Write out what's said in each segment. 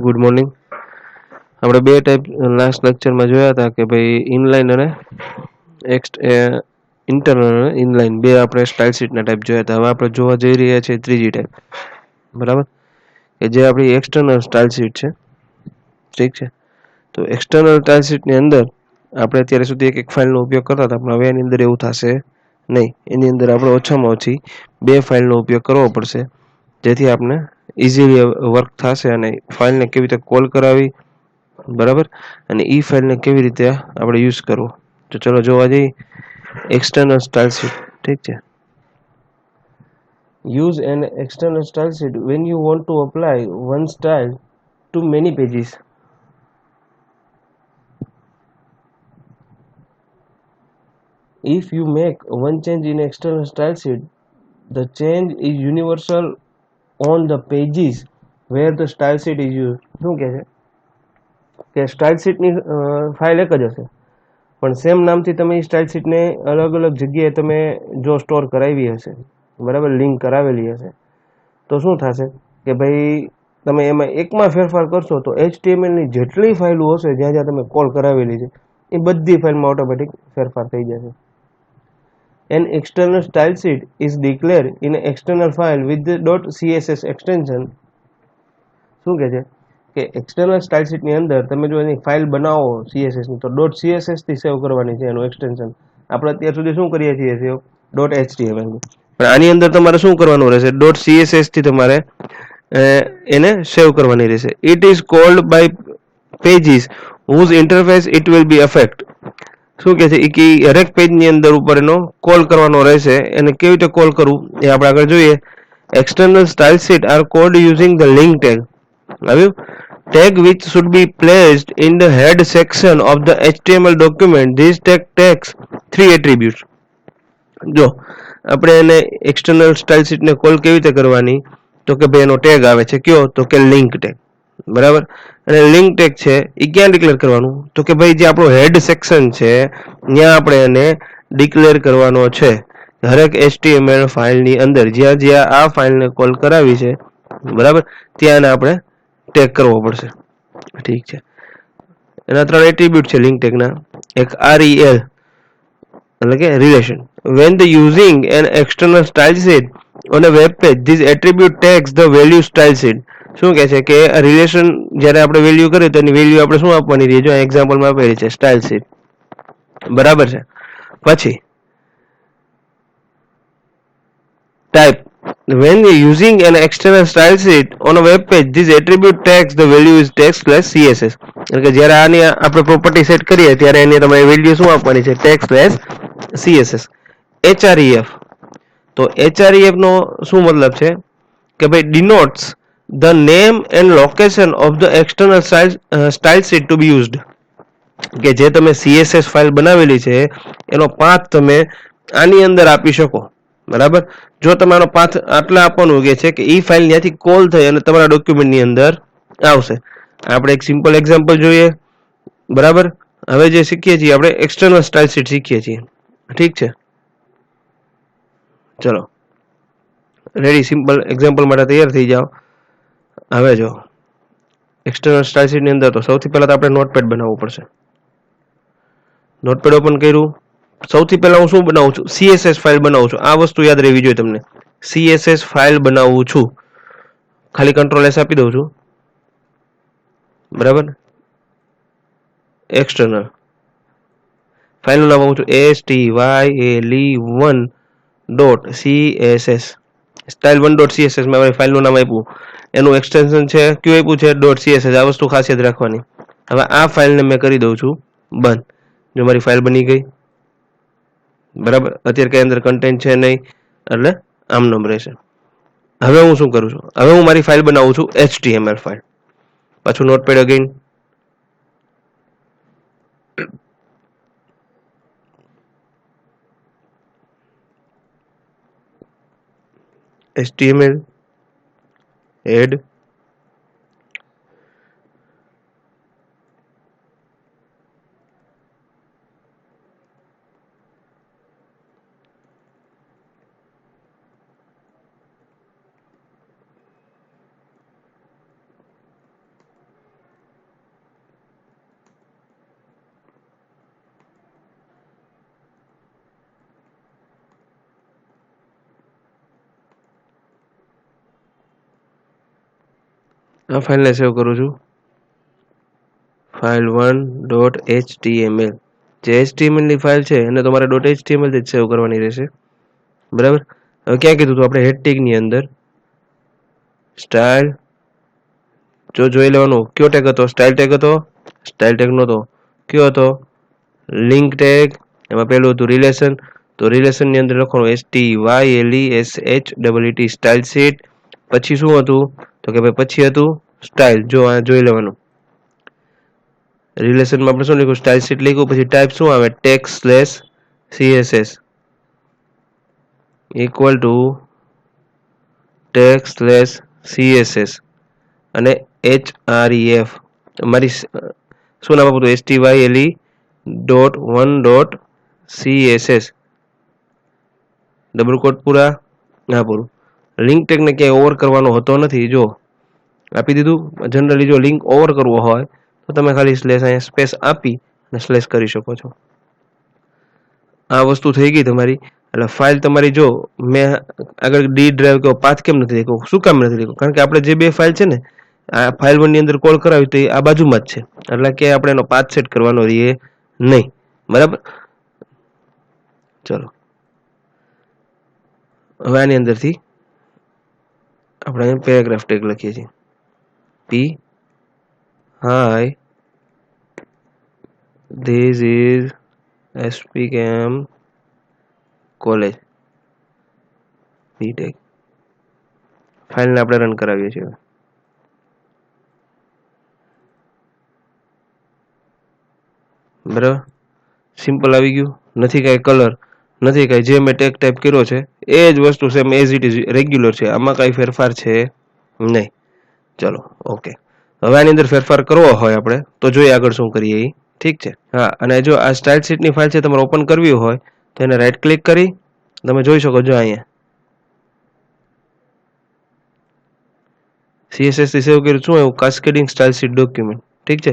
Good morning. આપણે બે type last લેક્ચરમાં જોયા હતા કે ભાઈ ઇનલાઇન અને ઇન્ટરનલ અને ઇનલાઇન બે આપણે સ્ટાઇલ શીટના ટાઈપ જોયા હતા. હવે આપણે જોવા જઈ રહ્યા છીએ ત્રીજી ટાઈપ, બરાબર, કે જે આપણી એક્સટર્નલ સ્ટાઇલ શીટ છે. ઠીક છે. તો એક્સટર્નલ સ્ટાઇલ શીટની અંદર આપણે અત્યાર સુધી એક ફાઇલનો ઉપયોગ કરતા હતા, પણ હવે એની અંદર એવું થશે નહીં. એની અંદર આપણે ઓછામાં ઓછી બે ફાઇલનો ઉપયોગ કરવો પડશે, જેથી આપણે ઇઝીલી વર્ક થશે અને ફાઇલને કેવી રીતે કોલ કરાવી, બરાબર, અને ઈ ફાઇલને કેવી રીતે આપણે યુઝ કરવો. તો ચલો જોવા જઈએ એક્સટર્નલ સ્ટાઇલ શીટ. ઠીક છે. Use an external style sheet when you want to apply one style to many pages. If you make one change in external style sheet, the change is universal on the pages where the style sheet is used. શું કહે છે કે style શીટની file એક જ હશે, પણ same નામથી તમે એ સ્ટાઇલ શીટને અલગ અલગ જગ્યાએ તમે જો સ્ટોર કરાવી હશે, બરાબર, લિંક કરાવેલી હશે, તો શું થશે કે ભાઈ તમે એમાં એકમાં ફેરફાર કરશો તો HTMLની જેટલી ફાઇલો હશે જ્યાં જ્યાં તમે કોલ કરાવેલી છે એ બધી ફાઇલમાં ઓટોમેટિક ફેરફાર થઈ જશે. An external style sheet is declared in an external file with the .css extension. શું કહે છે કે એક્સટર્નલ સ્ટાઇલ શીટની અંદર તમે જો એની ફાઇલ બનાવો CSSની તો .css થી સેવ કરવાની છે એનું એક્સટેન્શન. આપણે અત્યાર સુધી શું કરીએ છીએ સેવ .html, પણ આની અંદર તમારે શું કરવાનું રહેશે, .css થી તમારે એને સેવ કરવાની રહેશે. It is called by pages whose interface it will be affect. શું કે છે કે હરેક પેજની અંદર ઉપર એનો કોલ કરવાનો રહેશે. એને કેવી રીતે કોલ કરવું એ આપણે આગળ જોઈએ. External style sheet are called using the link tag. આવ્યું? Tag which should be placed in the head section of the HTML document. This tag takes three attributes. જો આપણે એને એક્સટર્નલ સ્ટાઇલ શીટને કોલ કેવી રીતે કરવાની, તો કે ભાઈ એનો ટેગ આવે છે કયો, તો કે લિંક ટેગ, બરાબર. અને લિંક ટેગ છે એ ક્યાં ડિક્લેર કરવાનું, તો કે ભાઈ જે આપણો હેડ સેક્શન છે ત્યાં આપણે એને ડિક્લેર કરવાનો છે. હરેક HTML ફાઇલની અંદર જ્યાં જ્યાં આ ફાઇલને કોલ કરાવી છે, બરાબર, ત્યાં આપણે ટેગ કરવો પડશે. ઠીક છે. એના ત્રણ એટ્રીબ્યુટ છે લિંક ટેગના. એક REL એટલે કે relation. When the using an external style sheet on a web page, this attribute tags the value style sheet. શું કહે છે કે રિલેશન જ્યારે આપણે વેલ્યુ કરીએ તો એની વેલ્યુ આપણે શું આપવાની રહી, જો એક્ઝામ્પલમાં આપેલી છે સ્ટાઇલ શીટ, બરાબર છે. પછી type. When using an external style sheet on a web page, this attribute tags the value is text/css. એટલે કે જ્યારે આની આપણે પ્રોપર્ટી સેટ કરીએ ત્યારે એની તમારી વેલ્યુ શું આપવાની છે, text/css. HREF. તો HREF નો શું મતલબ છે કે ભાઈ denotes the name and location of the external style sheet to be used. કે જે તમે CSS ફાઇલ બનાવેલી છે એનો પાથ તમે આની અંદર આપી શકો, બરાબર. જો તમારો પાથ આટલા આપવાનું કે છે કે ઈ ફાઇલ ત્યાંથી કોલ થઈ અને તમારા ડોક્યુમેન્ટની અંદર આવશે. આપણે એક સિમ્પલ એક્ઝામ્પલ જોઈએ, બરાબર. હવે જે શીખીએ છીએ આપણે એક્સટર્નલ સ્ટાઇલ શીટ શીખીએ છીએ. ઠીક છે. ચલો રેડી, સિમ્પલ એક્ઝામ્પલ માટે તૈયાર થઈ જાઓ. હવે જો એક્સટર્નલ સ્ટાઇલ શીટની અંદર તો સૌથી પહેલા તો આપણે નોટપેડ બનાવવું પડશે. નોટપેડ ઓપન કર્યું. સૌથી પહેલા હું શું બનાવું છું, CSS ફાઇલ બનાવું છું. આ વસ્તુ યાદ રહેવી જોઈએ તમને. CSS ફાઇલ બનાવું છું. ખાલી કંટ્રોલ S આપી દઉં છું, બરાબર. એક્સટર્નલ ફાઇલનું નામ આપું છું STYLE1.CSS. style1.css માં ફાઇલનું નામ આપ્યું. એનું એક્સટેન્શન છે કયું આપ્યું છે, .css. આ વસ્તુ ખાસ યાદ રાખવાની. હવે આ ફાઇલને મેં કરી દઉં છું બંધ. જો મારી ફાઇલ બની ગઈ, બરાબર. અત્યારે કઈ અંદર કન્ટેન્ટ છે નહીં એટલે આમ નામ રહેશે. હવે હું શું કરું છું, હવે હું મારી ફાઇલ બનાવું છું HTML ફાઇલ. પાછું નોટપેડ અગેન. HTML head આ ફાઇલને સેવ કરું છું, file1.html. જે HTML ની ફાઇલ છે એને તમારે .html થી સેવ કરવાની રહેશે, બરાબર. હવે ક્યાં કીધું હતું આપણે હેડ ટેગ ની અંદર સ્ટાઇલ જોઈ લેવાનું કયો ટેગ હતો, સ્ટાઇલ ટેગ હતો, સ્ટાઇલ ટેગ નહોતો, કયો હતો લિંક ટેગ. એમાં પહેલું હતું રિલેશન, તો રિલેશન ની અંદર લખવાનું STYLESHEET સ્ટાઇલ શીટ. પછી શું હતું તો કે ભાઈ પછી હતું સ્ટાઇલ. જો આ જોઈ લેવાનું, રિલેશનમાં આપણે શું લખ્યું સ્ટાઇલ શીટ લખ્યું, પછી ટાઈપ શું આવે text/css ઇક્વલ ટુ text/css અને href મારી શું નામ આપું STYLE.1.css ડબલ કોટ પૂરા, ના પૂરું. લિંક ટેગને ક્યાંય ઓવર કરવાનો હોતો નથી. જો આપી દીધું, જનરલી જો લિંક ઓવર કરવો હોય તો તમે ખાલી સ્લેશ અહીંયા સ્પેસ આપી અને સ્લેશ કરી શકો છો. આ વસ્તુ થઈ ગઈ તમારી. એટલે ફાઇલ તમારી જો મેં આગળ ડી ડ્રાઈવ કે પાથ કેમ નથી લખ્યો, શું કામ નથી લખ્યો, કારણ કે આપણે જે બે ફાઇલ છે ને આ ફાઇલ 1 ની અંદર કોલ કરાવી તો એ આ બાજુમાં જ છે, એટલે કે આપણે એનો પાથ સેટ કરવાનો રહીએ નહીં, બરાબર. ચલો હવે આની અંદરથી આપણે પેરેગ્રાફ ટેગ લખીએ છીએ, P hi this is SPKM college, P tag. ફાઇલને આપણે રન કરાવીએ છીએ. બરાબર, સિમ્પલ આવી ગયું, નથી કાંઈ કલર, નથી કાંઈ, જે મેં ટેગ ટાઈપ કર્યો છે એ જ વસ્તુ same as it is regular છે, આમાં કાંઈ ફેરફાર છે નહીં. ચલો ઓકે. હવે આની અંદર ફેરફાર કરવો હોય આપણે તો જોઈએ આગળ શું કરીએ એ, ઠીક છે. હા, અને જો આ સ્ટાઇલ શીટની ફાઇલ છે તમારે ઓપન કરવી હોય તો એને રાઈટ ક્લિક કરી તમે જોઈ શકો છો અહીંયા CSS થી સેવ કર્યું શું એવું કાસ્કેડિંગ સ્ટાઇલ શીટ ડોક્યુમેન્ટ, ઠીક છે.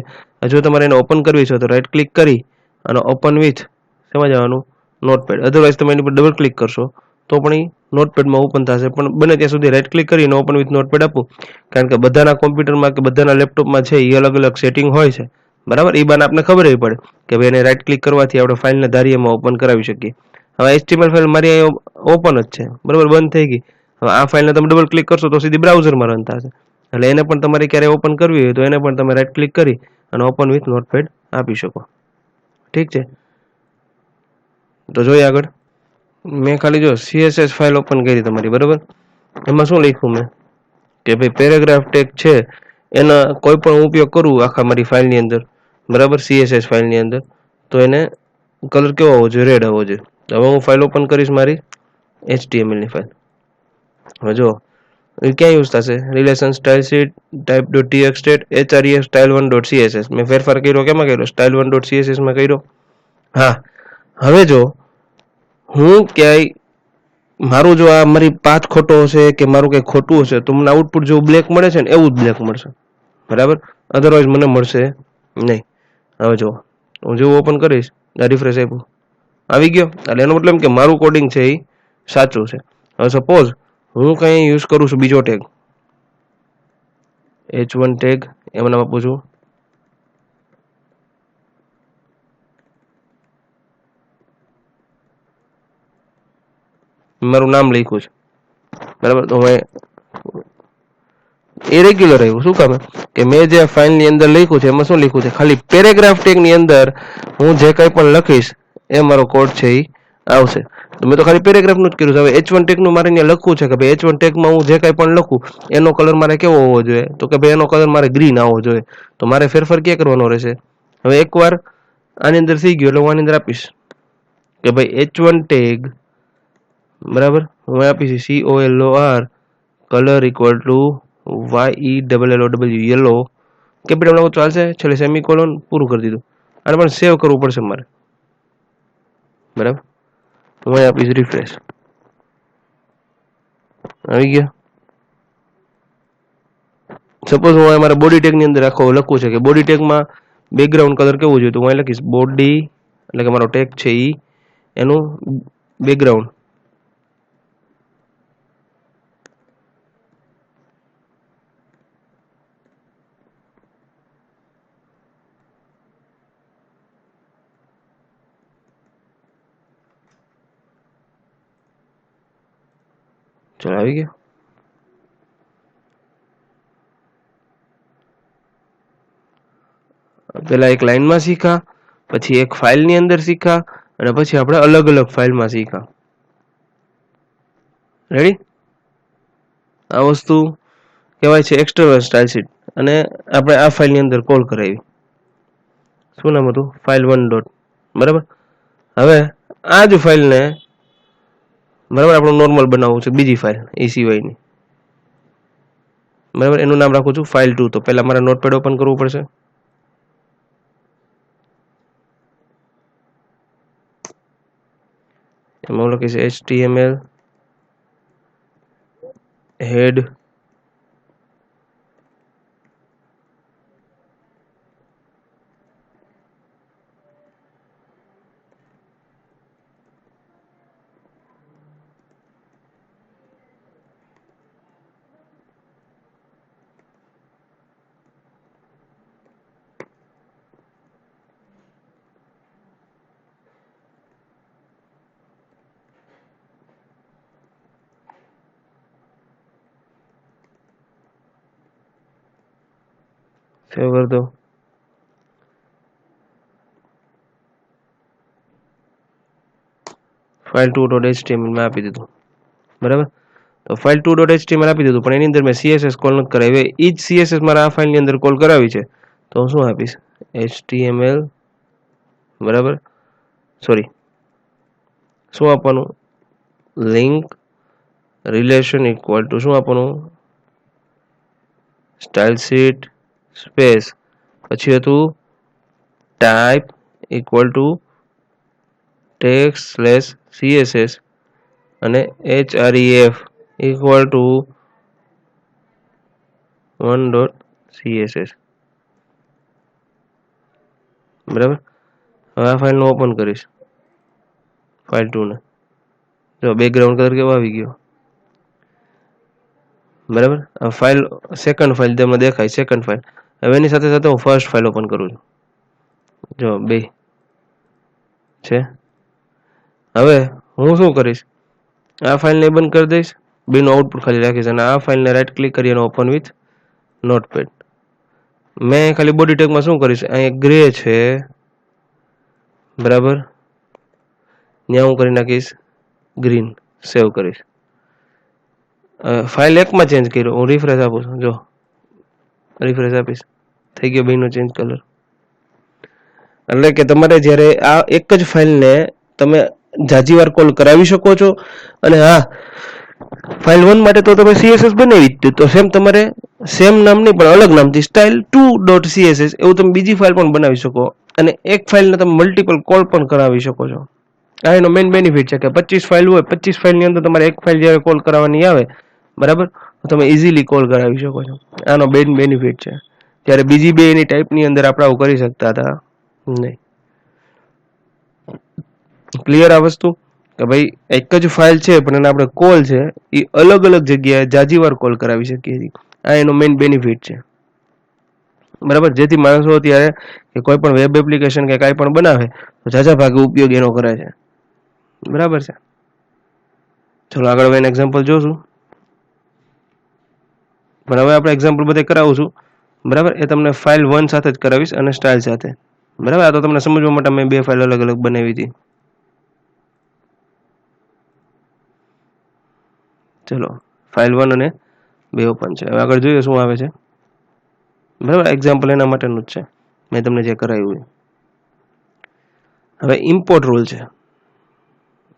જો તમારે એને ઓપન કરવી છે તો રાઈટ ક્લિક કરી અને ઓપન વિથ શેમાં જવાનું નોટપેડ, અધરવાઇઝ તમે એની પર ડબલ ક્લિક કરશો તો પણ એ નોટપેડમાં ઓપન થશે. પણ બને ત્યાં સુધી રાઈટ ક્લિક કરીને ઓપન વિથ નોટપેડ આપું, કારણ કે બધાના કોમ્પ્યુટરમાં કે બધાના લેપટોપમાં છે એ અલગ અલગ સેટિંગ હોય છે, બરાબર. એ બાને આપણે ખબર પડે કે ભાઈ એને રાઈટ ક્લિક કરવાથી આપણે ફાઇલને ધારીએમાં ઓપન કરાવી શકીએ. હવે HTML ફાઇલ મારી અહીંયા ઓપન જ છે, બરાબર, બંધ થઈ ગઈ. હવે આ ફાઇલને તમે ડબલ ક્લિક કરશો તો સીધી બ્રાઉઝરમાં રન થશે, એટલે એને પણ તમારે ક્યારે ઓપન કરવી હોય તો એને પણ તમે રાઈટ ક્લિક કરી અને ઓપન વિથ નોટપેડ આપી શકો, ઠીક છે. તો જોઈએ આગળ. મેં ખાલી જો CSS ફાઇલ ઓપન કરી તમારી, બરાબર. એમાં શું લખ્યું મેં કે ભાઈ પેરેગ્રાફ ટેગ છે એના કોઈ પણ ઉપયોગ કરું આખા મારી ફાઇલની અંદર, બરાબર, CSS ફાઇલની અંદર, તો એને કલર કેવો હોવો જોઈએ, રેડ આવવો જોઈએ. હવે હું ફાઇલ ઓપન કરીશ મારી HTML ની ફાઇલ. હવે જો ક્યાં યુઝ થશે relation style sheet type.txt href style1.css. મેં ફેરફાર કર્યો કેમાં કર્યો style1.css માં કર્યો. હા, હવે જો હું ક્યાંય મારું જો આ મારી પાથ ખોટો હશે કે મારું કંઈ ખોટું હશે તો મને આઉટપુટ જેવું બ્લેક મળે છે ને એવું જ બ્લેક મળશે, બરાબર, અધરવાઇઝ મને મળશે નહીં. હવે જો હું જેવું ઓપન કરીશ રિફ્રેશ આપ્યું આવી ગયો, એટલે એનો મતલબ કે મારું કોડિંગ છે એ સાચું છે. હવે સપોઝ હું કંઈ યુઝ કરું છું બીજો ટેગ h1 ટેગ, એમાં નામ આપું છું મારું નામ લખ્યું છે, બરાબર. તો હું એ રેગ્યુલર આવ્યું, શું કામ કે મેં જે ફાઇલની અંદર લખ્યું છે એમાં શું લખ્યું છે ખાલી પેરેગ્રાફ ટેગની અંદર હું જે કંઈ પણ લખીશ એ મારો કોડ છે એ આવશે. મેં તો ખાલી પેરેગ્રાફનું જ કર્યું છે. હવે H1 ટેગનું મારે અહીંયા લખવું છે કે ભાઈ H1 ટેગમાં હું જે કંઈ પણ લખું એનો કલર મારે કેવો હોવો જોઈએ, તો કે ભાઈ એનો કલર મારે ગ્રીન આવવો જોઈએ. તો મારે ફેરફાર ક્યાં કરવાનો રહેશે, હવે એકવાર આની અંદર થઈ ગયું એટલે હું આની અંદર આપીશ કે ભાઈ H1 ટેગ, બરાબર, હું આપીશ COLOR colour equal to YELLOW yellow, capital આવું ચાલશે, છેલ્લે સેમિકોલોન, પૂરું કરી દીધું. આને પણ સેવ કરવું પડશે મારે, બરાબર. હું અહીં આપીશ રિફ્રેશ, આવી ગયા. સપોઝ હું મારા બોડી ટેગની અંદર આખો લખવું છે કે બોડી ટેગમાં બેકગ્રાઉન્ડ કલર કેવું જોઈએ, તો હું અહીં લખીશ બોડી, એટલે કે મારો ટેગ છે એ એનું બેકગ્રાઉન્ડ ચલો આવી ગયો. પેલા એક લાઈનમાં શીખા, પછી એક ફાઇલની અંદર શીખા, અને પછી આપણે અલગ અલગ ફાઇલમાં શીખા. રેડી? આ વસ્તુ કહેવાય છે એક્સટર્નલ સ્ટાઇલ શીટ, અને આપણે આ ફાઇલની અંદર કોલ કરાવી. શું નામ હતું? file1 dot. બરાબર. હવે આ જ ફાઇલને બરાબર આપણું નોર્મલ બનાવવું છે, બીજી ફાઇલ એ સિવાયની. બરાબર, એનું નામ રાખું છું file2. તો પહેલા મારે નોટપેડ ઓપન કરવું પડશે. એમાં હું લખીશ HTML head સેવ કરી દો. file2.html મેં આપી દીધું. બરાબર. તો file2.html આપી દીધું, પણ એની અંદર મેં CSS કોલ નથી કરાવી. એ જ CSS મારા આ ફાઇલની અંદર કોલ કરાવી છે. તો હું શું આપીશ? HTML. બરાબર. સોરી, શું આપવાનું? લિંક રિલેશન ઇક્વલ ટુ શું આપવાનું? સ્ટાઇલ શીટ સ્પેસ, પછી હતું type equal to text slash CSS, અને href ઇક્વલ ટુ 1.css. બરાબર. હવે આ ફાઇલને ઓપન કરીશ, file2 ને. જો બેકગ્રાઉન્ડ કલર કેવો આવી ગયો. બરાબર. આ ફાઇલ સેકન્ડ ફાઇલ તમને દેખાય, સેકન્ડ ફાઇલ. હવે એની સાથે સાથે હું ફર્સ્ટ ફાઇલ ઓપન કરું છું. જો બે છે. હવે હું શું કરીશ? આ ફાઇલને બંધ કરી દઈશ, બેનું આઉટપુટ ખાલી રાખીશ, અને આ ફાઇલને રાઈટ ક્લિક કરી અને ઓપન વિથ નોટપેડ. મેં ખાલી બોડી ટેગમાં શું કરીશ? અહીંયા ગ્રે છે, બરાબર, ત્યાં હું કરી નાખીશ ગ્રીન. સેવ કરીશ. ફાઇલ એકમાં ચેન્જ કર્યો, હું રિફ્રેશ આપું છું. જો રિફ્રેશ આપીશ, થઈ ગયો બેનો ચેન્જ કલર. એટલે કે તમારે જ્યારે આ એક જ ફાઇલને તમે જાજી વાર કોલ કરાવી શકો છો. અને હા, file1 માટે તો તમે CSS બનાવી જ દીધું, તો સેમ તમારે સેમ નામ નહીં પણ અલગ નામથી style2.css એવું તમે બીજી ફાઇલ પણ બનાવી શકો, અને એક ફાઇલને તમે મલ્ટિપલ કોલ પણ કરાવી શકો છો. આ એનો મેઇન બેનિફિટ છે કે 25 ફાઇલ હોય, 25 ફાઇલની અંદર તમારે એક ફાઇલ જ્યારે કોલ કરવાની આવે, બરાબર, તો તમે ઇઝીલી કોલ કરાવી શકો છો. આનો મેઇન બેનિફિટ છે. ત્યારે બીજી બે એની ટાઈપની અંદર આપણે આવું કરી શકતા હતા નહીં. ક્લિયર આ વસ્તુ? કે ભાઈ એક જ ફાઇલ છે પણ એને આપણે કોલ છે એ અલગ અલગ જગ્યાએ જાજી વાર કોલ કરાવી શકીએ છીએ. આ એનો મેઇન બેનિફિટ છે. બરાબર. જેથી માણસો અત્યારે કે કોઈ પણ વેબ એપ્લિકેશન કે કાંઈ પણ બનાવે તો ઝાઝા ભાગે ઉપયોગ એનો કરે છે. બરાબર છે. ચલો આગળ હવે એક્ઝામ્પલ જોશું. પણ હવે આપણે એક્ઝામ્પલ બધે કરાવું છું. બરાબર. એ તમને file1 સાથે જ કરાવીશ અને સ્ટાઇલ સાથે. બરાબર. આ તો તમને સમજવા માટે મેં બે ફાઇલ અલગ અલગ બનાવી હતી. ચલો file1 અને બે ઓપન છે. હવે આગળ જોઈએ શું આવે છે. બરાબર. એક્ઝામ્પલ એના માટેનું જ છે, મેં તમને જે કરાવ્યું. હવે ઇમ્પોર્ટ રૂલ છે.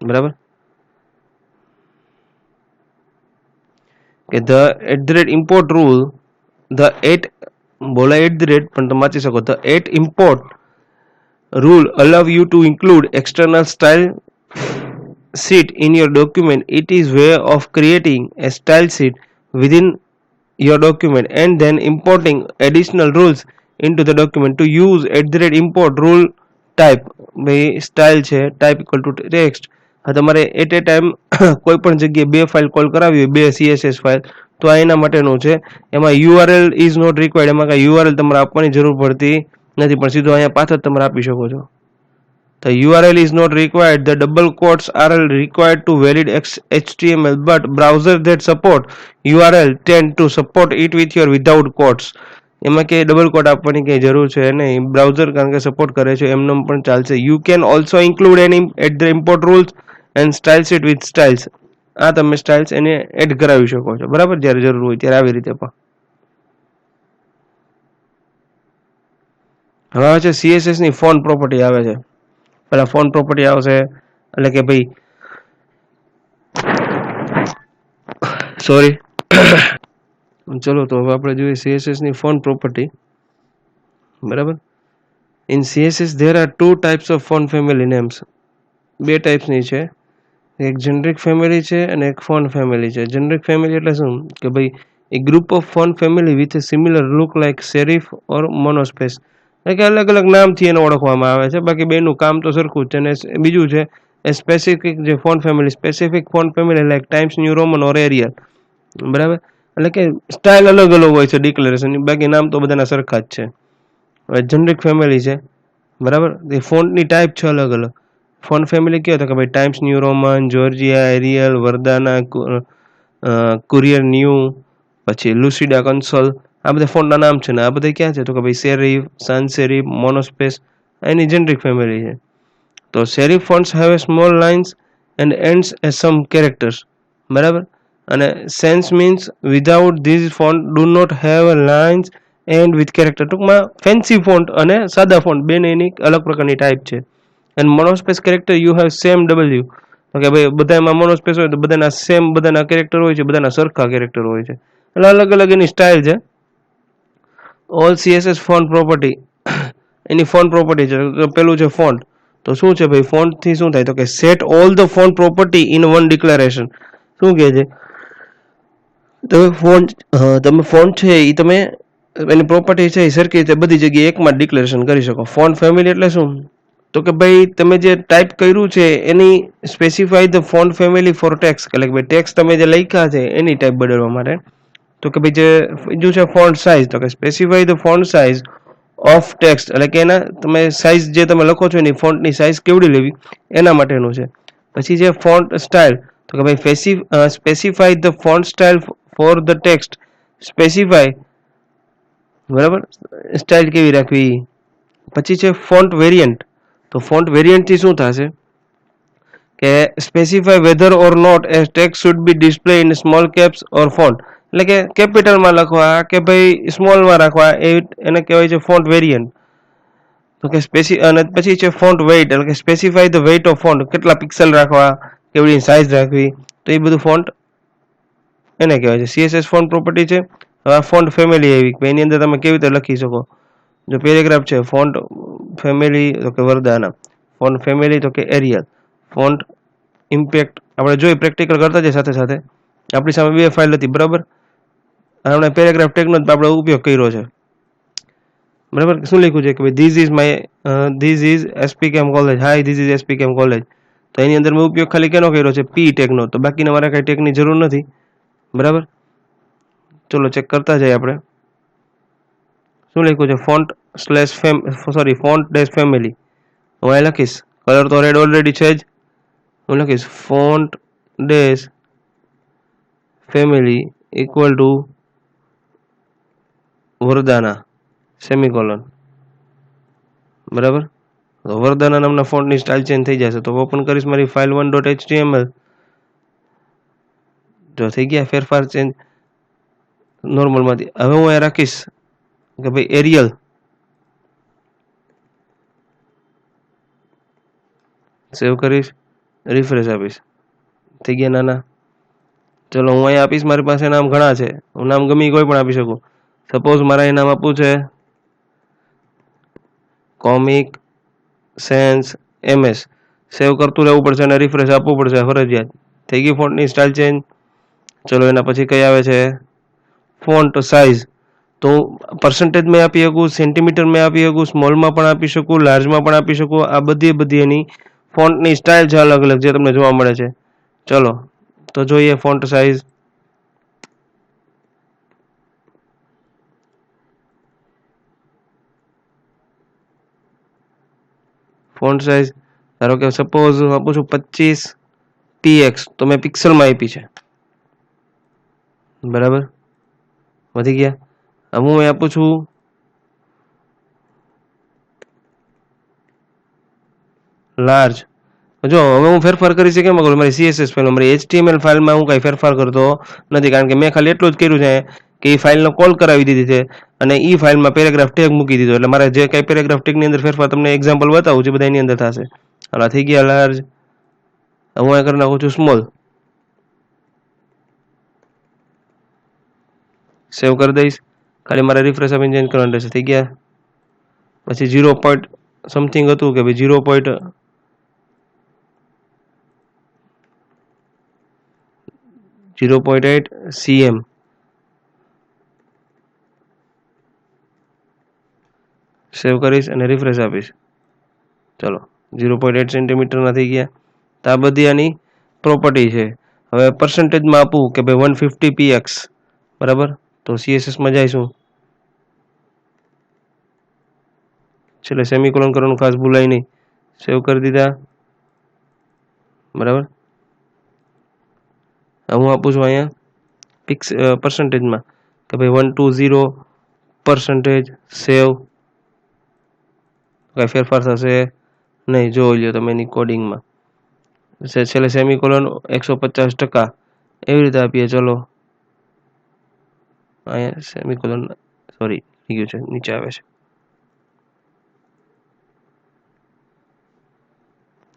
બરાબર. કે the @import rule, the બોલા @ પણ તમે વાંચી શકો, the @import rule allow you to include external style sheet in your document. It is way of creating a style sheet within your document and then importing additional rules into the document. To use @import rule type style છે type equal to text. હા, તમારે at A time કોઈ પણ જગ્યાએ બે file call કરાવી હોય, બે CSS ફાઇલ, તો આ એના માટેનું છે. એમાં URL ઇઝ નોટ રિક્વાયર્ડ, એમાં કાંઈ URL તમારે આપવાની જરૂર પડતી નથી, પણ સીધો અહીંયા પાછળ તમારે આપી શકો છો. The URL is not required. The double quotes are required to valid HTML, but browser that support URL tend to support it with your without quotes. એમાં કે ડબલ કોટ આપવાની કઈ જરૂર છે નહીં, બ્રાઉઝર કારણ કે સપોર્ટ કરે છે એમનેમ પણ ચાલશે. You can also include an at the import rules and styles it with styles. આ તમે સ્ટાઇલ્સ એને એડ કરાવી શકો છો, બરાબર, જ્યારે જરૂર હોય ત્યારે આવી રીતે પણ. હવે આવે છે સીએસએસ ની ફોન્ટ પ્રોપર્ટી આવે છે. પેલા ફોન્ટ પ્રોપર્ટી આવશે એટલે કે ભાઈ સોરી ચલો તો હવે આપણે જોઈએ સીએસએસ ની ફોન્ટ પ્રોપર્ટી, બરાબર. In CSS there are two types of font family names. બે ટાઈપ્સની છે, એક જેનરિક ફેમિલી છે અને એક ફોન્ટ ફેમિલી છે. જેનરિક ફેમિલી એટલે શું કે ભાઈ a group of font family with similar look like serif or monospace, એટલે કે અલગ અલગ નામથી એને ઓળખવામાં આવે છે, બાકી બેનું કામ તો સરખું જ છે. અને બીજું છે એ સ્પેસિફિક જે font family, specific font family like Times New Roman or Arial, બરાબર. એટલે કે સ્ટાઇલ અલગ અલગ હોય છે ડિક્લેરેશન, બાકી નામ તો બધાના સરખા જ છે. હવે જનરિક ફેમિલી છે, બરાબર, એ ફોન્ટની ટાઈપ છે અલગ અલગ. ફોન્ટ ફેમિલી કયો તો કે ભાઈ Times New Roman, Georgia, Arial, Verdana, Courier New, પછી લુસિડા કન્સોલ, આ બધા ફોન્ટના નામ છે. ને આ બધા ક્યાં છે તો કે ભાઈ સેરિફ, સાન્સ સેરિફ, મોનોસ્પેસ, એની જેનરિક ફેમિલી છે. તો serif fonts have a small lines and ends a some characters, બરાબર. અને sans means without these font do not have lines end with character. ટૂંકમાં ફેન્સી ફોન્ટ અને સાદા font બેને એની અલગ પ્રકારની ટાઈપ છે. And monospace character you have same W, કે ભાઈ બધામાં મોનોસ્પેસ હોય તો બધાના સેમ બધાના કેરેક્ટર હોય છે, બધાના સરખા કેરેક્ટર હોય છે, એટલે અલગ અલગ એની સ્ટાઇલ છે. ઓલ સીએસએસ ફોન્ટ પ્રોપર્ટી, એની ફોન્ટ પ્રોપર્ટી છે. તો પેલું છે ફોન્ટ. તો શું છે ભાઈ ફોન્ટ થી શું થાય તો કે set all the font property in one declaration. શું કહે છે તમે ફોન્ટ છે એ તમે એની પ્રોપર્ટી છે એ સરખી રીતે બધી જગ્યાએ એકમાં ડિક્લેરેશન કરી શકો. ફોન્ટ ફેમિલી એટલે શું તો કે ભાઈ તમે જે ટાઈપ કર્યું છે એની specify the font family for text, એટલે કે ભાઈ ટેક્સ તમે જે લખ્યા છે એની ટાઈપ બદલવા માટે. તો કે ભાઈ જે બીજું છે ફોન્ટ સાઇઝ, તો કે specify the font size of text, એટલે કે એના તમે સાઇઝ જે તમે લખો છો એની ફોન્ટની સાઇઝ કેવડી લેવી એના માટેનું છે. પછી છે ફોન્ટ સ્ટાઇલ, તો કે ભાઈ specify the font style for the text, specify, બરાબર, સ્ટાઇલ કેવી રાખવી. પછી છે ફોન્ટ વેરિયન્ટ, તો ફોન્ટ વેરિયન્ટ થી શું થશે કે specify whether or not a text should be display in small caps or font, એટલે કે કેપિટલમાં લખવા કે ભાઈ સ્મોલમાં રાખવા, એને કહેવાય છે ફોન્ટ વેરિયન્ટ. તો કે અને પછી છે ફોન્ટ વેઇટ, એટલે કે specify the weight of font, કેટલા પિક્સેલ રાખવા, કેવડી સાઇઝ રાખવી, તો એ બધું ફોન્ટ એને કહેવાય છે. સીએસએસ ફોન્ટ પ્રોપર્ટી છે. હવે ફોન્ટ ફેમિલી આવી, એની અંદર તમે કેવી રીતે લખી શકો. જો પેરેગ્રાફ છે ફોન્ટ ફેમિલી તો કે વર્દાના, ફોન્ટ ફેમિલી તો કે એરિયલ, ફોન્ટ ઇમ્પેક્ટ આપણે જોઈ પ્રેક્ટિકલ કરતા જઈએ સાથે સાથે. આપણી સામે બે ફાઇલ હતી, બરાબર, આપણે પેરેગ્રાફ ટેગનો આપણે ઉપયોગ કર્યો છે, બરાબર. શું લખ્યું છે કે ભાઈ this is SPKM college, hi this is SPKM college. તો એની અંદર મેં ઉપયોગ ખાલી કેનો કર્યો છે પી ટેગનો, તો બાકીના મારે કઈ ટેગની જરૂર નથી, બરાબર. ચલો ચેક કરતા જઈએ આપણે. શું લખ્યું છે font slash font dash family. હું અહીં લખીશ, કલર તો રેડ ઓલરેડી છે જ, હું લખીશ font dash family equal to Verdana semicolon, બરાબર. તો વર્દાના નામના ફોન્ટની સ્ટાઇલ ચેન્જ થઈ જશે. તો ઓપન કરીશ મારી ફાઇલ 1.html, જો થઈ ગયા ફેરફાર ચેન્જ નોર્મલમાંથી. હવે હું અહીંયા રાખીશ કે ભાઈ એરિયલ, સેવ કરીશ, રિફ્રેશ આપીશ, થઈ ગયા નાના. ચલો હું અહીંયા આપીશ, મારી પાસે નામ ઘણા છે, હું નામ ગમે કોઈ પણ આપી શકું. સપોઝ મારે અહીં નામ આપવું છે કોમિક સેન્સ એમએસ. સેવ કરતું રહેવું પડશે અને રિફ્રેશ આપવું પડશે ફરજિયાત. થઈ ગઈ ફોન્ટની સ્ટાઇલ ચેન્જ. ચલો એના પછી કઈ આવે છે ફોન્ટ સાઇઝ. તો પર્સન્ટેજમાં આપી શકું, સેન્ટીમીટરમાં આપી શકું, સ્મોલમાં પણ આપી શકું, લાર્જમાં પણ આપી શકું. આ બધી એની ફોન્ટની સ્ટાઇલ છે અલગ અલગ જે તમને જોવા મળે છે. ચલો તો જોઈએ ફોન્ટ સાઇઝ. ફોન્ટ સાઇઝ ધારો કે સપોઝ આપું છું 25px, તો મેં પિક્સલમાં આપી છે, બરાબર, વધી ગયા. હવે હું આપું છું લાર્જ. જો હવે હું ફેરફાર કરી છે કેમ કરું, મારી સીએસએસ ફાઇલ, મારી એચટીએમએલ ફાઇલમાં હું કઈ ફેરફાર કરતો નથી, કારણ કે મેં ખાલી એટલું જ કર્યું છે કે એ ફાઇલનો કોલ કરાવી દીધી છે અને એ ફાઇલમાં પેરેગ્રાફ ટેગ મૂકી દીધો. એટલે મારે જે કઈ પેરેગ્રાફ ટેગની અંદર ફેરફાર તમને એક્ઝામ્પલ બતાવું છું, બધા એની અંદર થશે. હાલ થઈ ગયા લાર્જ. હું આ કરી નાખું છું સ્મોલ, સેવ કરી દઈશ. ખાલી મારે રિફ્રેશ આપીને ચેન્જ કરવાનું રહેશે. થઈ ગયા. પછી 0 પોઈન્ટ સમથિંગ હતું કે ભાઈ 0.8 cm, સેવ કરીશ અને રિફ્રેશ આપીશ. ચલો 0.8 સેન્ટીમીટરના થઈ ગયા. તો આ બધી આની પ્રોપર્ટી છે. હવે પર્સન્ટેજમાં આપું કે ભાઈ 150px, બરાબર. તો સીએસએસમાં જઈશું, છેલ્લે સેમિકોલન કરવાનું ખાસ ભૂલાય નહીં. સેવ કરી દીધા, બરાબર. હું આપું છું અહીંયા પર્સન્ટેજમાં કે ભાઈ 120%, સેવ. કઈ ફેરફાર થશે નહીં, જોઈ લ્યો તમે એની કોડિંગમાં. છેલ્લે સેમિકોલન 150%, એવી રીતે આપીએ. ચલો અહીંયા સેમિકોલન, સોરી થઈ ગયું છે, નીચે આવે છે.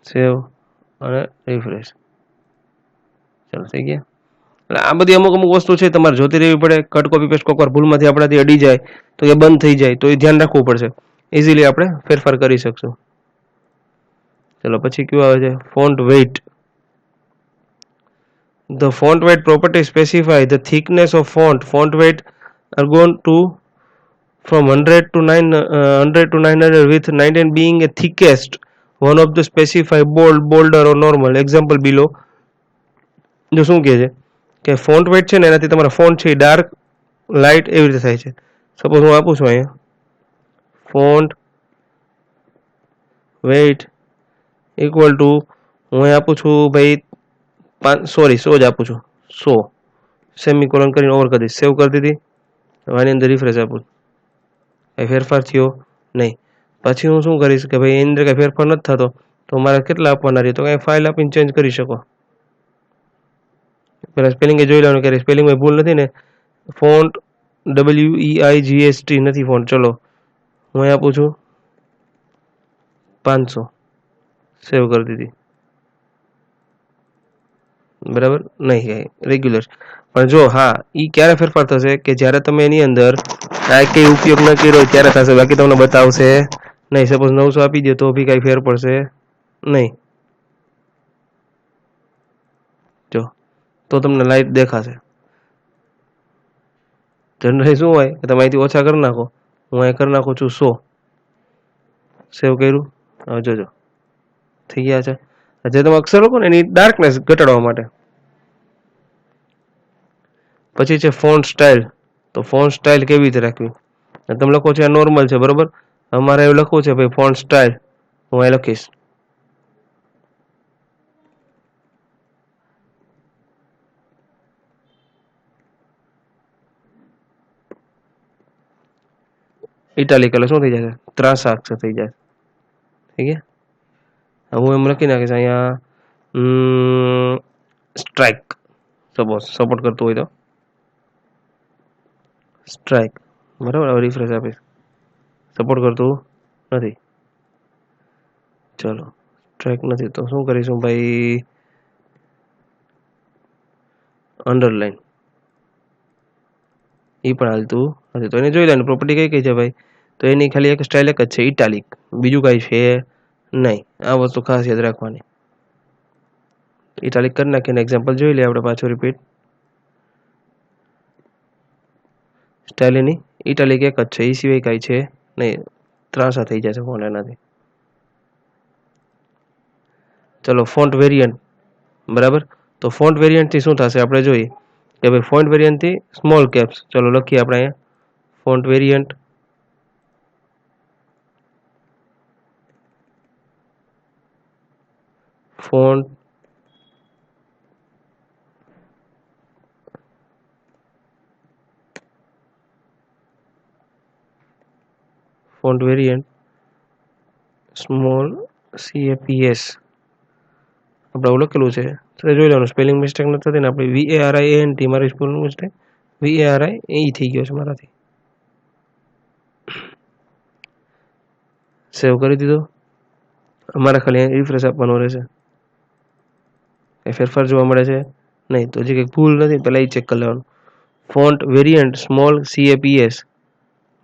સેવ અને રિફ્રેશ. ચાલો થઈ ગયા. એટલે આ બધી અમુક વસ્તુ છે તમારે જોતી રહેવી પડે. કટ કોપી પેસ્ટ કોઈક વાર ભૂલમાંથી આપણાથી અડી જાય તો એ બંધ થઈ જાય, તો એ ધ્યાન રાખવું પડશે. ઇઝીલી આપણે ફેરફાર કરી શકશું. ચલો પછી કયું આવે છે, font weight. The font weight property specify the thickness of font weight are going to from 100 to 900 with 19 being a thickest one of the specify bold, bolder or normal. Example below. જો શું કહે છે કે font weight છે ને એનાથી તમારા font છે એ ડાર્ક, લાઇટ એવી રીતે થાય છે. સપોઝ હું આપું છું અહીંયા ફોન્ટ વેઇટ ઇક્વલ ટુ, હું અહીં આપું છું ભાઈ 100 જ આપું છું, 100 સેમિકોલન કરીને ઓવર કરી દઈશ. સેવ કરી દીધી. આની અંદર રિફ્રેશ આપું, કંઈ ફેરફાર થયો નહીં. પછી હું શું કરીશ કે ભાઈ એની અંદર કંઈ ફેરફાર નથી થતો, તો મારે કેટલા આપવાના રહે, તો કંઈ ફાઇલ આપીને ચેન્જ કરી શકો. પેલા સ્પેલિંગ જોઈ લેવાનું કે સ્પેલિંગમાં ભૂલ નથી ને. ફોન્ટ WEIGHT નથી ફોન્ટ. ચલો હું અહીં આપું છું 500, સેવ કરી દીધી, બરાબર. નહીં રેગ્યુલર. પણ જો હા, એ ક્યારે ફેરફાર થશે કે જ્યારે તમે એની અંદર આ કંઈ ઉપયોગ ન કર્યો ત્યારે થશે, બાકી તમને બતાવશે નહીં. સપોઝ 900 આપી દે તો બી કાંઈ ફેર પડશે નહીં. જો તો તમને લાઈટ દેખાશે. જનરલી શું હોય કે તમે અહીંથી ઓછા કરી નાખો, હું અહીં કરી નાખું છું 100, સેવ કર્યું. હવે જોજો થઈ ગયા છે. જે તમે અક્ષર લખો ને એની ડાર્કનેસ ઘટાડવા માટે. પછી છે ફોન્ટ સ્ટાઇલ. તો ફોન્ટ સ્ટાઇલ કેવી રીતે રાખવી, તમે લખો છો આ નોર્મલ છે, બરોબર. અમારે એવું લખવું છે ભાઈ ફોન્ટ સ્ટાઇલ, હું અહીં લખીશ ઇટાલિક. એટલે શું થઈ જશે, ત્રાસા અક્ષર થઈ જાય. થઈ ગયા. હું એમ લખી નાખીશ અહીંયા સ્ટ્રાઇક, સપોઝ સપોર્ટ કરતું હોય તો સ્ટ્રાઇક, બરાબર. હવે રિફ્રેશ આપીશ, સપોર્ટ કરતું નથી. ચલો સ્ટ્રાઇક નથી તો શું કરીશું ભાઈ, અંડરલાઈન, એ પણ હાલતું નથી. તો એને જોઈ લેવાનું પ્રોપર્ટી કઈ કઈ છે ભાઈ. તો એની ખાલી એક સ્ટાઇલ એક જ છે, ઇટાલિક, બીજું કાંઈ છે નહીં. આ વસ્તુ ખાસ યાદ રાખવાની. ઇટાલિક કરી નાખીને એક્ઝામ્પલ જોઈ લઈએ આપણે પાછું રિપીટ. સ્ટાઇલ એની ઇટાલિક એક જ છે, એ સિવાય કાંઈ છે નહીં. ત્રાસા થઈ જશે ફોન એનાથી. ચલો ફોન્ટ વેરિયન્ટ, બરાબર. તો ફોન્ટ વેરિયન્ટથી શું થશે આપણે જોઈએ કે ભાઈ ફોન્ટ વેરિયન્ટથી સ્મોલ કેપ્સ. ચલો લખીએ આપણે અહીંયા font variant. Font variant small CAPS આપણે ઓલું લખેલું છે તો જોઈ લેવાનું સ્પેલિંગ મિસ્ટેક નથી થતી ને આપણે VARIANT મારી સ્પેલિંગ મિસ્ટેક VARIAE થઈ ગયો છે મારાથી સેવ કરી દીધો અમારે ખાલી રિફ્રેશ આપવાનું રહેશે કઈ ફેરફાર જોવા મળે છે નહીં તો જે કંઈક ભૂલ નથી પહેલાં એ ચેક કરી લેવાનું ફોન્ટ વેરિયન્ટ સ્મોલ CAPS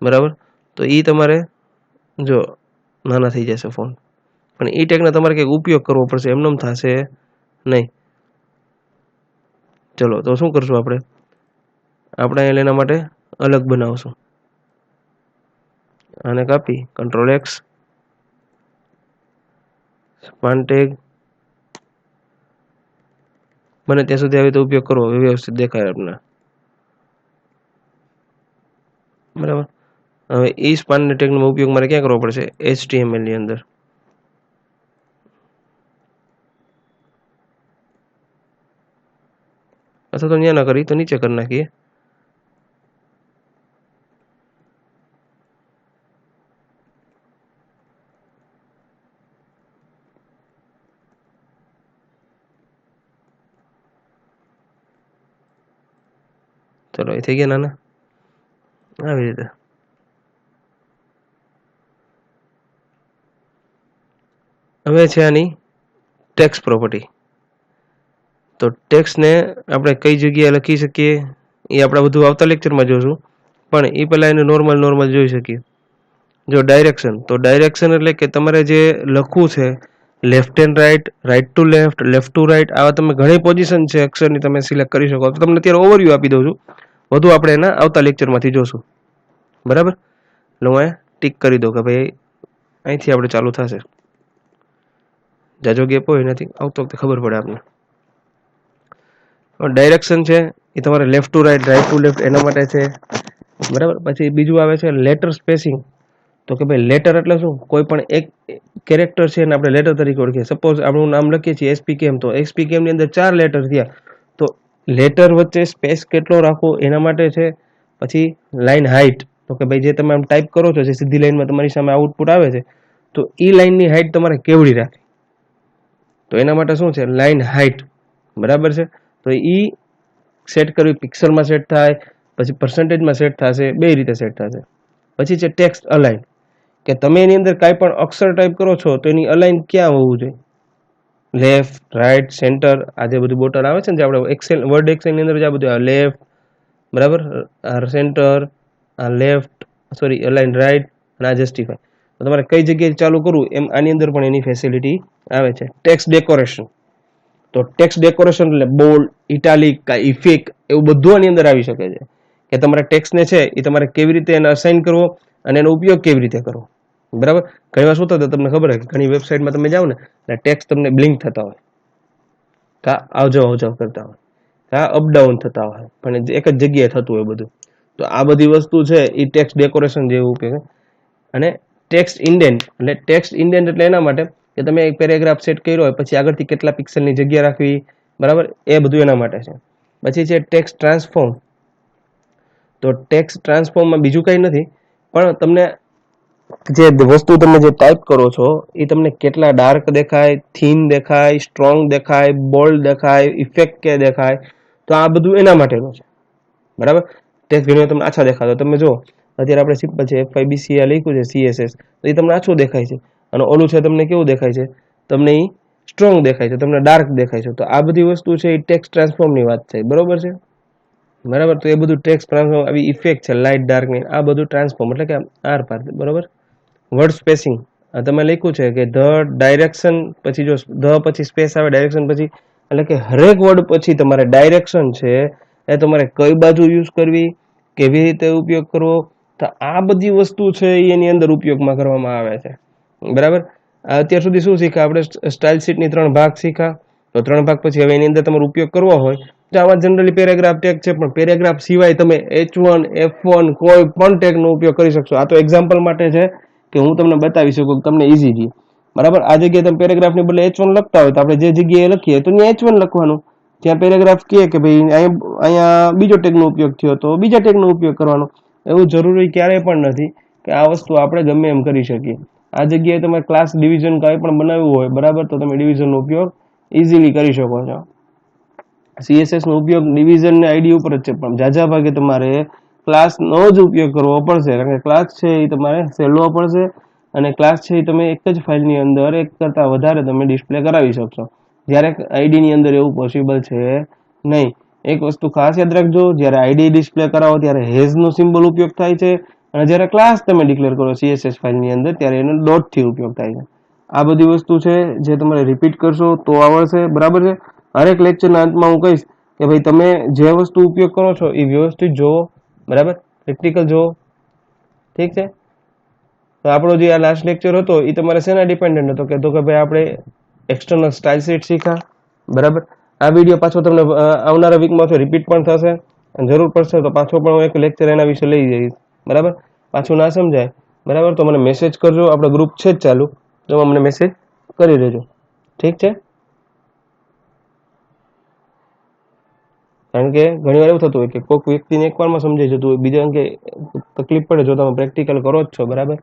બરાબર તો એ તમારે જો નાના થઈ જશે ફોન્ટ પણ એ ટેગનો તમારે કંઈક ઉપયોગ કરવો પડશે એમનેમ થશે નહીં ચલો તો શું કરશું આપણે એના માટે અલગ બનાવશું આને કાપી Ctrl+X સ્પાન ટેગ બને ત્યાં સુધી આવી તો ઉપયોગ કરવો વ્યવસ્થિત દેખાય આપણને બરાબર હવે એ સ્પાન ટેગનો ઉપયોગ મારે ક્યાં કરવો પડશે HTML ની અંદર અથવા તો ત્યાં ના કરી તો નીચે કરી નાખીએ ચલો એ થઈ ગયા નાના આવી રીતે હવે છે આની ટેક્સ્ટ પ્રોપર્ટી તો ટેક્સ્ટને આપણે કઈ જગ્યાએ લખી શકીએ એ આપણે બધું આવતા લેક્ચરમાં જોશું પણ એ પહેલાં એને નોર્મલ જોઈ શકીએ જો ડાયરેક્શન તો ડાયરેક્શન એટલે કે તમારે જે લખવું છે left and right to left to right આવા તમે ઘણી પોઝિશન છે અક્ષરની તમે સિલેક્ટ કરી શકો તો તમને અત્યારે ઓવરવ્યૂ આપી દઉં છું વધુ આપણે એના આવતા લેક્ચરમાંથી જોશું બરાબર એટલે હું ટીક કરી દઉં કે ભાઈ અહીંથી આપણે ચાલુ થશે જાજો ગેપ હોય નથી આવતો વખતે ખબર પડે આપને ડાયરેક્શન છે એ તમારે left to right to left એના માટે છે બરાબર પછી બીજું આવે છે લેટર સ્પેસિંગ તો કે ભાઈ લેટર એટલે શું કોઈ પણ એક કેરેક્ટર છે એને આપણે લેટર તરીકે ઓળખીએ સપોઝ આપણું નામ લખીએ છીએ SPKM તો SPKM ની અંદર 4 લેટર થયા તો લેટર વચ્ચે સ્પેસ કેટલો રાખવો એના માટે છે પછી લાઈન હાઇટ તો કે ભાઈ જે તમે આમ ટાઈપ કરો છો જે સીધી લાઈનમાં તમારી સામે આઉટપુટ આવે છે તો એ લાઈનની હાઇટ તમારે કેવડી રાખવી તો એના માટે શું છે લાઈન હાઇટ બરાબર છે તો એ સેટ કરવી પિક્સલમાં સેટ થાય પછી પર્સન્ટેજમાં સેટ થશે બે રીતે સેટ થશે પછી છે ટેક્સ્ટ અલાઇન કે તમે એની અંદર કાંઈ પણ અક્ષર ટાઈપ કરો છો તો એની અલાઇન ક્યાં હોવું જોઈએ લેફ્ટ રાઈટ સેન્ટર આ જે બધું બોટલ આવે છે ને જે આપણે વર્ડ એક્સેલની અંદર જે આ બધું આવે લેફ્ટ બરાબર આ સેન્ટર આ લેફ્ટ સોરી અલાઇન રાઈટ અને આ જસ્ટિફાય તો તમારે કઈ જગ્યાએ ચાલુ કરવું એમ આની અંદર પણ એની ફેસિલિટી આવે છે ટેક્સ્ટ ડેકોરેશન તો ટેક્સ્ટ ડેકોરેશન એટલે બોલ્ડ ઇટાલિક કા ઇફેક્ટ એવું બધું આની અંદર આવી શકે છે કે તમારા ટેક્સ્ટને છે એ તમારે કેવી રીતે એને અસાઇન કરવો અને એનો ઉપયોગ કેવી રીતે કરવો બરાબર ઘણી વાર શું થતું તમને ખબર છે ઘણી વેબસાઇટમાં તમે જાઓ ને એટલે ટેક્સ્ટ તમને બ્લિંક થતા હોય કા આવજાવ કરતા હોય કા અપડાઉન થતા હોય પણ એક જ જગ્યાએ થતું હોય બધું તો આ બધી વસ્તુ છે એ ટેક્સ્ટ ડેકોરેશન જેવું કે અને ટેક્સ્ટ ઇન્ડેન્ટ એટલે એના માટે કે તમે એક પેરેગ્રાફ સેટ કર્યો હોય પછી આગળથી કેટલા પિક્સલની જગ્યા રાખવી બરાબર એ બધું એના માટે છે પછી છે ટેક્સ્ટ ટ્રાન્સફોર્મ તો ટેક્સ્ટ ટ્રાન્સફોર્મમાં બીજું કંઈ નથી પણ તમને જે વસ્તુ તમે જે ટાઈપ કરો છો એ તમને કેટલા ડાર્ક દેખાય થીન દેખાય સ્ટ્રોંગ દેખાય બોલ્ડ દેખાય ઇફેક્ટ કે દેખાય તો આ બધું એના માટેનું છે બરાબર ટેક્સ્ટ ઘણી તમને આછા દેખાતો તમે જો અત્યારે આપણે સિમ્પલ છે FIBC લખ્યું છે CSS તો એ તમને આછું દેખાય છે અને ઓલું છે તમને કેવું દેખાય છે તમને એ સ્ટ્રોંગ દેખાય છે તમને ડાર્ક દેખાય છે તો આ બધી વસ્તુ છે એ ટેક્સ્ટ ટ્રાન્સફોર્મની વાત છે બરોબર છે બરાબર તો એ બધું ટેક્સ્ટ ટ્રાન્સફોર્મ આવી ઇફેક્ટ છે લાઇટ ડાર્ક ની આ બધું ટ્રાન્સફોર્મ એટલે કે આર પાર બરોબર વર્ડ સ્પેસિંગ આ તમે લખ્યું છે કે ધ ડાયરેક્શન પછી જો ધ પછી સ્પેસ આવે ડાયરેક્શન પછી એટલે કે હરેક વર્ડ પછી તમારે ડાયરેક્શન છે એ તમારે કઈ બાજુ યુઝ કરવી કેવી રીતે ઉપયોગ કરવો તો આ બધી વસ્તુ છે એની અંદર ઉપયોગમાં કરવામાં આવે છે બરાબર અત્યાર સુધી શું શીખ્યા આપણે સ્ટાઇલ શીટની 3 ભાગ શીખ્યા તો 3 ભાગ પછી હવે એની અંદર તમારે ઉપયોગ કરવો હોય તો આમાં જનરલી પેરેગ્રાફ ટેગ છે પણ પેરેગ્રાફ સિવાય તમે H1 F1 કોઈ પણ ટેગનો ઉપયોગ કરી શકશો આ તો એક્ઝામ્પલ માટે છે કે હું તમને બતાવી શકું કે તમને ઈઝી છે બરાબર. આ જગ્યાએ તમે પેરેગ્રાફની બદલે H1 લખતા હોય તો આપણે જે જગ્યાએ લખીએ તો ત્યાં H1 લખવાનું. ત્યાં પેરેગ્રાફ કહે કે ભાઈ અહીંયા બીજો ટેગનો ઉપયોગ થયો તો બીજા ટેગનો ઉપયોગ કરવાનો. એવું જરૂરી ક્યારેય પણ નથી કે આ વસ્તુ આપણે ગમે એમ કરી શકીએ. આ જગ્યાએ તમારે ક્લાસ ડિવિઝન કાંઈ પણ બનાવવું હોય બરાબર, તો તમે ડિવિઝનનો ઉપયોગ ઇઝીલી કરી શકો છો. સીએસએસનો ઉપયોગ ડિવિઝન ને આઈડી ઉપર જ છે, પણ ઝાઝા ભાગે તમારે ક્લાસનો જ ઉપયોગ કરવો પડશે, કારણ કે ક્લાસ છે એ તમારે સહેલો પડશે અને ક્લાસ છે એ તમે એક જ ફાઇલની અંદર એક કરતાં વધારે તમે ડિસ્પ્લે કરાવી શકશો, જ્યારે આઈડીની અંદર એવું પોસિબલ છે નહીં. એક વસ્તુ ખાસ યાદ રાખજો, જ્યારે આઈડી ડિસ્પ્લે કરાવો ત્યારે હેઝનો સિમ્બોલ ઉપયોગ થાય છે અને જ્યારે ક્લાસ તમે ડિક્લેર કરો સીએસએસ ફાઇલની અંદર ત્યારે એનો ડોટથી ઉપયોગ થાય છે. આ બધી વસ્તુ છે જે તમારે રિપીટ કરશો તો આવડશે, બરાબર છે. હરેક લેક્ચરના અંતમાં હું કહીશ કે ભાઈ તમે જે વસ્તુ ઉપયોગ કરો છો એ વ્યવસ્થિત જોવો, બરાબર, પ્રેક્ટિકલ જોવો, ઠીક છે. તો આપણો જે આ લાસ્ટ લેક્ચર હતો એ તમારે શેના ડિપેન્ડન્ટ હતો કે ભાઈ આપણે એક્સટર્નલ સ્ટાઇલ શીટ શીખા, બરાબર. આ વિડીયો પાછો તમને આવનારા વીકમાં રિપીટ પણ થશે અને જરૂર પડશે તો પાછો પણ હું એક લેક્ચર એના વિશે લઈ જઈશ, બરાબર. પાછું ના સમજાય બરાબર તો મને મેસેજ કરજો, આપણો ગ્રુપ છે જ ચાલુ, તો મને મેસેજ કરી દેજો, ઠીક છે. કારણ કે ઘણી વાર એવું થતું હોય કે કોઈક વ્યક્તિને એકવારમાં સમજાઈ જતું હોય, બીજા કે તકલીફ પડે જો તમે પ્રેક્ટિકલ કરો જ છો, બરાબર.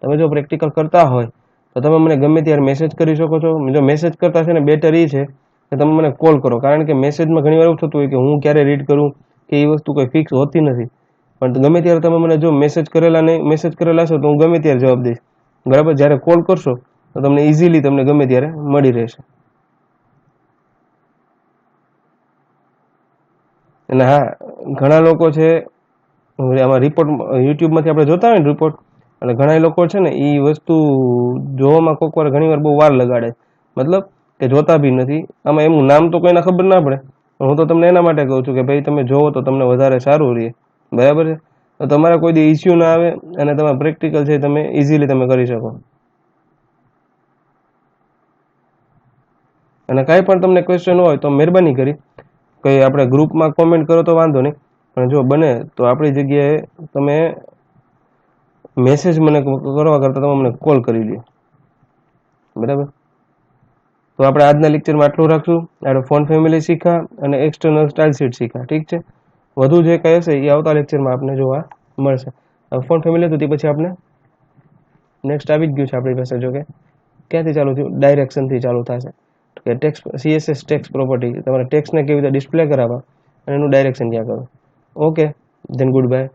તમે જો પ્રેક્ટિકલ કરતા હોય તો તમે મને ગમે ત્યારે મેસેજ કરી શકો છો. જો મેસેજ કરતા છે ને બેટર એ છે કે તમે મને કોલ કરો, કારણ કે મેસેજમાં ઘણી વાર એવું થતું હોય કે હું ક્યારે રીડ કરું કે એ વસ્તુ કોઈ ફિક્સ હોતી નથી, પણ ગમે ત્યારે તમે મને જો મેસેજ કરેલા છો તો હું ગમે ત્યારે જવાબ દઈશ, બરાબર. જ્યારે કોલ કરશો તો તમને ઇઝીલી તમને ગમે ત્યારે મળી રહેશે. અને હા, ઘણા લોકો છે આમાં રિપોર્ટ યુટ્યુબમાંથી આપણે જોતા હોય ને રિપોર્ટ, અને ઘણા લોકો છે ને એ વસ્તુ જોવામાં કોઈક વાર ઘણી વાર બહુ વાર લગાડે, મતલબ કે જોતા બી નથી. આમાં એમનું નામ તો કોઈને ખબર ના પડે, પણ હું તો તમને એના માટે કહું છું કે ભાઈ તમે જોવો તો તમને વધારે સારું રહે, બરાબર છે. તો તમારે કોઈ દી ઇસ્યુ ના આવે અને તમારે પ્રેક્ટિકલ છે તમે ઇઝીલી તમે કરી શકો. અને કાંઈ પણ તમને ક્વેશ્ચન હોય તો મહેરબાની કરી કંઈ આપણે ગ્રુપમાં કોમેન્ટ કરો તો વાંધો નહીં, પણ જો બને તો આપણી જગ્યાએ તમે મેસેજ મને કરવા કરતાં તમે મને કોલ કરી લો, બરાબર. તો આપણે આજના લેક્ચરમાં આટલું રાખશું. આપણે ફોન ફેમિલી શીખા અને એક્સટર્નલ સ્ટાઇલ શીટ શીખા, ઠીક છે. વધુ જે કંઈ હશે એ આવતા લેક્ચરમાં આપણે જોવા મળશે. હવે ફોન ફેમિલી હતું તે પછી આપણે નેક્સ્ટ આવી જ ગયું છે આપણી પાસે. જો કે ક્યાંથી ચાલુ થયું, ડાયરેક્શનથી ચાલુ થશે કે ટેક્સ્ટ સીએસએસ ટેક્સ્ટ પ્રોપર્ટી, તમારે ટેક્સ્ટને કેવી રીતે ડિસ્પ્લે કરાવવા અને એનું ડાયરેક્શન ક્યાં કરો. Okay, then good by.